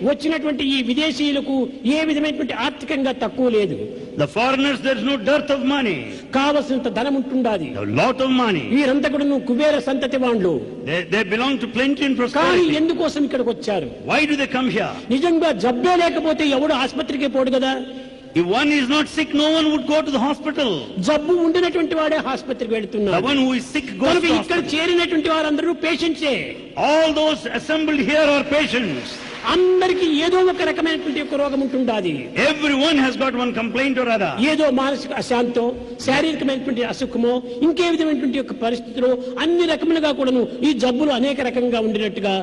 వచ్చినటువంటి ఈ విదేశీయులకు ఏ విధమైనటువంటి ఆర్థికంగా తక్కువ లేదు. The foreigners, there is no dearth of money. కావలసినంత ధనం ఉంటుండాది. A lot of money. వీరంతా కూడా కుబేర సంతతి వాళ్ళు. They belong to plenty and prosperity. కానీ ఎందుకోసం ఇక్కడికి వచ్చారు? Why do they come here? నిజంగా జబ్బే లేకపోతే ఎవడు ఆసుపత్రికి పోడు కదా. If one is not sick, no one would go to the hospital. జబ్బు ఉండినటువంటి వాడే ఆసుపత్రికి వెళ్తున్నారు. The one who is sick goes to the hospital. ఇక్కడ చేరినటువంటి వారందరూ పేషెంట్సే. All those assembled here are patients. అందరికి ఏదో ఒక రకమైనటువంటి ఒక రోగం ఉంటుండాది. Everyone has got one complaint or other. ఏదో మానసిక అశాంతో, శారీరకమైనటువంటి అసుఖమో, ఇంకే విధమైనటువంటి ఒక పరిస్థితిలో అన్ని రకములుగా కూడాను ఈ జబ్బులు అనేక రకంగా ఉండినట్టుగా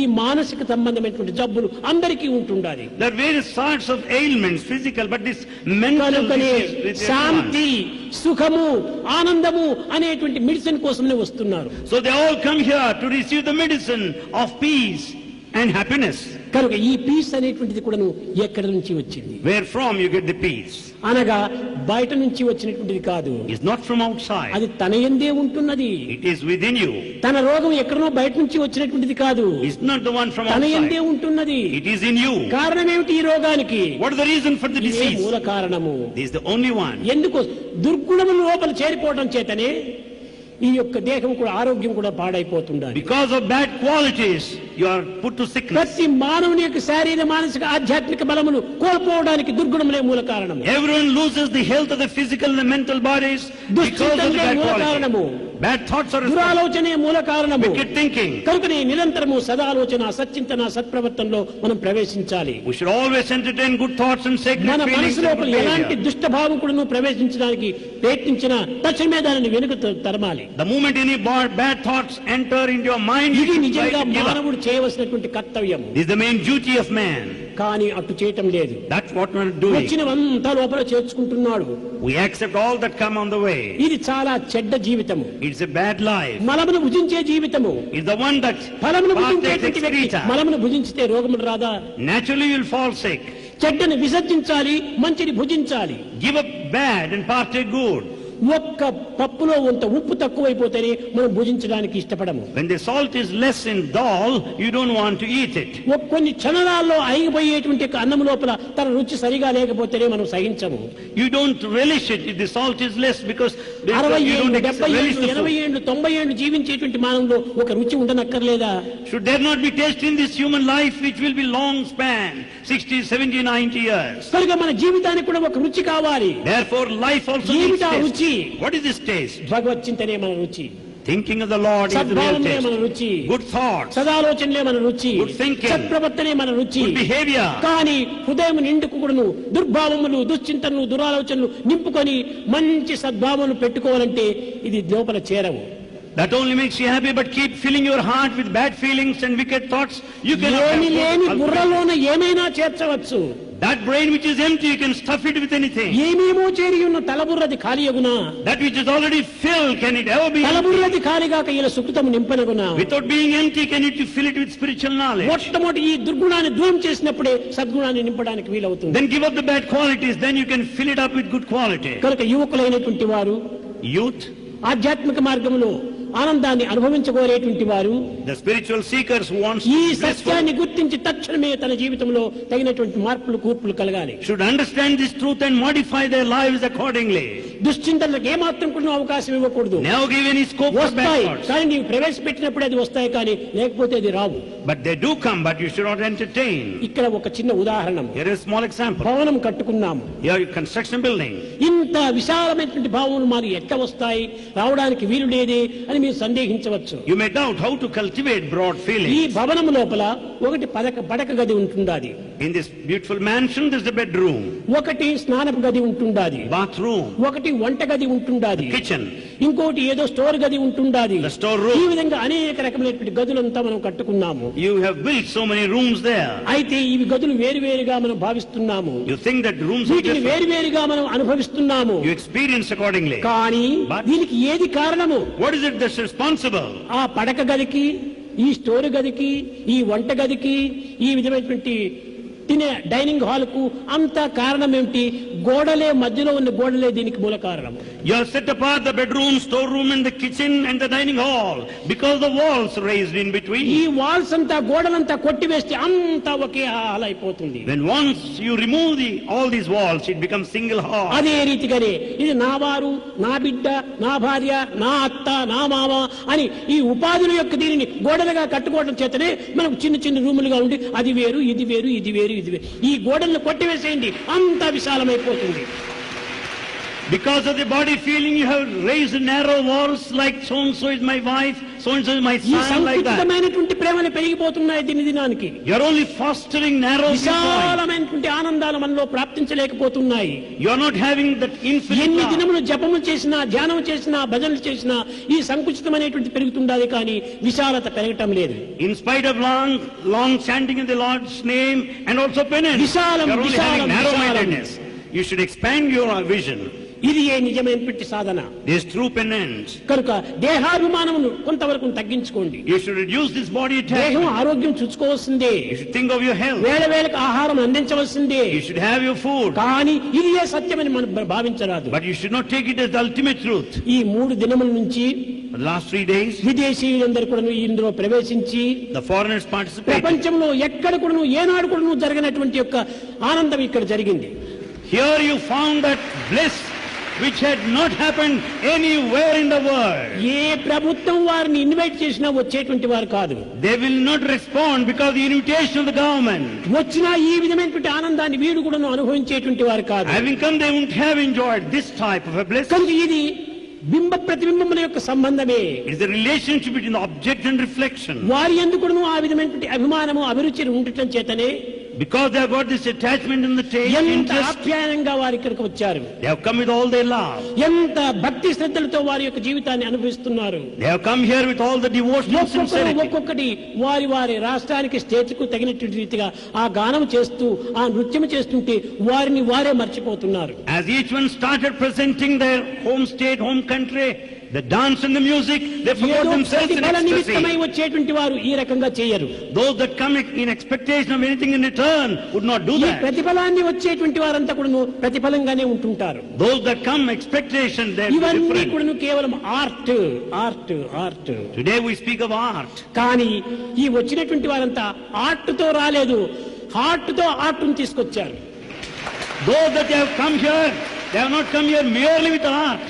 ఈ మానసిక సంబంధమైనటువంటి జబ్బులు అందరికీ ఉంటుండాది. There are various sorts of ailments, physical, but this mental disease. శాంతి, సుఖము, ఆనందము అనేటువంటి మెడిసిన్ కోసమే వస్తున్నారు. So they all come here to receive the medicine of peace and happiness. కనుక ఈ పీస్ అనేటువంటిది కూడాను ఎక్కడి నుంచి వచ్చింది? Where from you get the peace? అనగా బయట నుంచి వచ్చినటువంటిది కాదు. It's not from outside. అది తన యందే ఉంటున్నది. It is within you. తన రోగం ఎక్కడనో బయట నుంచి వచ్చినటువంటిది కాదు. It's not the one from outside. తన యందే ఉంటున్నది. It is in you. కారణం ఏమిటి ఈ రోగానికి? What is the reason for the disease? మూల కారణము. This is the only one. ఎందుకు? దుర్గుణముల లోపల చేరిపోవడం చేతనే ఈ యొక్క దేహం కూడా ఆరోగ్యం కూడా పాడైపోతుండాలి. Because of bad qualities you are put to sickness. ప్రతి మానవుని యొక్క శారీరక, మానసిక, ఆధ్యాత్మిక బలములు కోల్పోవడానికి దుర్గుణములే మూల కారణం. Everyone loses the health of the physical and the mental bodies because of the bad qualities. Bad thoughts are దురాలోచనే మూల కారణము. wicked thinking. కనుకనే నిరంతరము సదాలోచన, సచ్చింతన, సత్ప్రవర్తనలో మనం ప్రవేశించాలి. We should always entertain good thoughts and sacred మన feelings. మనసు లోపల ఎలాంటి దుష్ట భావం కూడా ప్రవేశించడానికి ప్రయత్నించినా తక్షణమే దానిని వెనుక తరమాలి. The moment any bad thoughts enter into your mind, ఇది నిజంగా మానవుడు చేయవలసినటువంటి కర్తవ్యం. This is the main duty of man. కానీ అటు చేయటం లేదు. That's what we are doing. వచ్చినవంతా లోపల చేర్చుకుంటున్నాడు. We accept all that come on the way. ఇది చాలా చెడ్డ జీవితము. It's a bad life. మలమును భుజించే జీవితము. It's the one that ఫలమును భుజించేటువంటి వ్యక్తి మలమును భుజించితే రోగములు రాదా? Naturally you will fall sick. చెడ్డని విసర్జించాలి, మంచిని భుజించాలి. Give up bad and partake good. ఒక్క పప్పులో కొంత ఉప్పు తక్కువైపోతేనే మనం భుజించడానికి ఇష్టపడము. When the salt is less in dal, you don't want to eat it. కొన్ని క్షణాల్లో అయిపోయేటువంటి అన్నం లోపల తన రుచి సరిగా లేకపోతేనే మనం సహించము. You don't relish it if the salt is less because 60 you ఏళ్ళు, don't 70 relish ఏళ్ళు, the 80 food. ఏళ్ళు, 90 ఏళ్ళు జీవించేటువంటి మానవులో ఒక రుచి ఉండనక్కర్లేదా? Should there not be taste in this human life which will be long span, 60, 70, 90 years? కనుక మన జీవితానికి కూడా ఒక రుచి కావాలి. Therefore life also needs జీవిత taste. రుచి. What is this taste? భగవత్ చింతనే మన రుచి. Thinking of the Lord is the real సద్భావనే మన taste. రుచి. Good thoughts, సదాలోచనలే మన రుచి. Good thinking. సత్ప్రవర్తనే మన రుచి. good behavior. కానీ హృదయం నిండుకుడును దుర్భావములు, దుశ్చింతనలు, దురాలోచనలు నింపుకొని మంచి సద్భావములు పెట్టుకోవాలంటే ఇది లోపల చేరవు. That only makes you happy, but keep filling your heart with bad feelings and wicked thoughts. You cannot ఏమి లేని have బుర్రలోన ఏమైనా చేర్చవచ్చు. that brain which is empty, you can stuff it with anything. ఏమేమో చేరి ఉన్న తలబుర్రది ఖాళీయగునా? That which is already filled, can it ever be empty? తలబుర్రది ఖాళీగాక ఇలా సుకృతము నింపనగునా? Without being empty, can it fill it with spiritual knowledge? మొట్టమొదటి ఈ దుర్గుణాన్ని దూరం చేసినప్పుడే సద్గుణాన్ని నింపడానికి వీలవుతుంది. Then give up the bad qualities, then you can fill it up with good quality. కనుక యువకులైనటువంటి వారు, Youth, ఆధ్యాత్మిక మార్గంలో ఆనందాన్ని అనుభవించగోరేటువంటి వారు, the spiritual seekers who wants ఈ to be blissful, సత్యాన్ని గుర్తించి తక్షణమే తన జీవితంలో తగినటువంటి మార్పులు కూర్పులు కలగాలి. should understand this truth and modify their lives accordingly. దుశ్చింతనలకు ఏమాత్రం కూడా అవకాశం ఇవ్వకూడదు. Never give any scope for bad వస్తాయి thoughts. కానీ నీవు ప్రవేశపెట్టినప్పుడు అది వస్తాయి, కానీ లేకపోతే అది రావు. But they do come, but you should not entertain. ఇక్కడ ఒక చిన్న ఉదాహరణ. Here is a small example. భవనం కట్టుకున్నాము. Here you construction building. ఇంత విశాలమైనటువంటి భావములు మాకు ఎట్లా వస్తాయి, రావడానికి వీలు లేదే అని మీరు సందేహించవచ్చు. You may doubt how to cultivate broad ఈ feelings. భవనం లోపల ఒకటి పడక గది ఉంటుండాది. In this beautiful mansion, there is a bedroom, ఒకటి స్నానపు గది ఉంటుండాది. bathroom, ఒకటి వంట గది ఉంటుండాది. kitchen, ఇంకోటి ఏదో స్టోర్ గది ఉంటుండాది. the store room. ఈ విధంగా అనేక రకమైనటువంటి గదులంతా మనం కట్టుకున్నాము. You have built so many rooms there. అయితే ఇవి గదులు వేరువేరుగా మనం భావిస్తున్నాము. You think that rooms are వీటిని different. వేరువేరుగా మనం అనుభవిస్తున్నాము. You experience accordingly. కానీ But- దీనికి ఏది కారణము? What is it that's responsible? ఆ పడక గదికి, ఈ స్టోర్ గదికి, ఈ వంట గదికి, ఈ విధమైనటువంటి తినే డైనింగ్ హాల్ కు అంతా కారణం ఏమిటి? గోడలే, మధ్యలో ఉన్న గోడలే దీనికి మూల కారణం. You have set apart the bedroom, storeroom and the kitchen and the dining hall because the walls raised in between. ఈ వాల్స్ అంతా, గోడలంతా కొట్టివేస్తే అంతా ఒకే హాల్ అయిపోతుంది. When once you remove all these walls, it becomes single hall. అదే రీతిగానే ఇది నా వారు, నా బిడ్డ, నా భార్య, నా అత్త, నా మామ అని ఈ ఉపాధుల యొక్క దీనిని గోడలుగా కట్టుకోవడం చేతనే మనకు చిన్న చిన్న రూములుగా ఉండి అది వేరు, ఇది వేరు, ఇది వేరు, ఇది వేరు. ఈ గోడలను కొట్టివేసేయండి, అంతా విశాలమైపోతుంది. Because of the body feeling, you have raised narrow walls like so and so is my wife, so and so is my ఈ son, like that. సంకుచితమైనటువంటి ప్రేమలు పెరిగిపోతున్నాయి దిని దినానికి. You are only fostering narrow viewpoint. విశాలమైనటువంటి ఆనందాలు మనలో ప్రాప్తించలేకపోతున్నాయి. You are not having that infinite ఎన్ని love. దినములు జపము చేసినా, ధ్యానం చేసినా, భజనలు చేసినా ఈ సంకుచితమైనటువంటి పెరుగుతుండాలి, కానీ విశాలత పెరగటం లేదు. In spite of long chanting in the Lord's name and also penance, you విశాలం, are only having విశాలం, narrow-mindedness. You should expand your vision. ఇది ఏ నిజమైనటువంటి సాధన. This is true penance. కనుక దేహాభిమానమును కొంతవరకు తగ్గించుకోండి. You should reduce this body దేహం attachment. ఆరోగ్యం చూసుకోవాల్సిందే. You should think of your health. వేళ వేళకు ఆహారం అందించవలసిందే. You should have your food. కానీ ఇది ఏ సత్యమని మనం భావించరాదు. But you should not take it as the ultimate truth. ఈ 3 దినముల నుంచి For the last 3 days, విదేశీయులందరూ కూడా ఇందులో ప్రవేశించి the foreigners participated. ప్రపంచంలో ఎక్కడ కూడా ఏనాడు కూడా జరిగినటువంటి యొక్క ఆనందం ఇక్కడ జరిగింది. Here you found that bliss which had not happened anywhere in the world. ఏ ప్రభుత్వం వారిని ఇన్వైట్ చేసినా వచ్చేటువంటి వారు కాదు. They will not respond because of the invitation of the government. వచ్చినా ఈ విధమైనటువంటి ఆనందాన్ని వీడు కూడా అనుభవించేటువంటి వారు కాదు. Having come, they wouldn't have enjoyed this type of a bliss. కనుక ఇది బింబ ప్రతిబింబముల యొక్క సంబంధమే. It is the relationship between the object and reflection. వారి ఎందుకును ఆ విధమైనటువంటి అభిమానము, అభిరుచి ఉండటం చేతనే Because they have got this attachment in the taste, ఎంత interest, ఆప్యాయంగా వారి ఇక్కడికి వచ్చారు. they have come with all their love. ఎంత భక్తి శ్రద్ధలతో వారి యొక్క జీవితాన్ని అనుభవిస్తున్నారు. They have come here with all the devotion and sincerity. ఒక్కొక్కటి వారి వారి రాష్ట్రానికి, స్టేట్ కు తగినటువంటి రీతిగా ఆ గానం చేస్తూ, ఆ నృత్యం చేస్తుంటే వారిని వారే మర్చిపోతున్నారు. As each one started presenting their home state, home country, the dance and the music, they forgot ఏదో themselves in ప్రతిఫల నిమిత్తమై ecstasy. వచ్చేటువంటి వారు ఈ రకంగా చేయరు. Those that come in expectation of anything in return would not do ఈ that. ప్రతిఫలాన్ని వచ్చేటువంటి వారంతా కూడా ప్రతిఫలంగానే ఉంటుంటారు. Those that come expectation, they are ఇవన్నీ different. కూడా కేవలం art art art. Today we speak of art. కానీ ఈ వచ్చినటువంటి వారంతా ఆర్ట్ తో రాలేదు, హార్ట్ తో ఆర్ట్ తీసుకొచ్చారు. Those that have come here, they have not come here merely with art.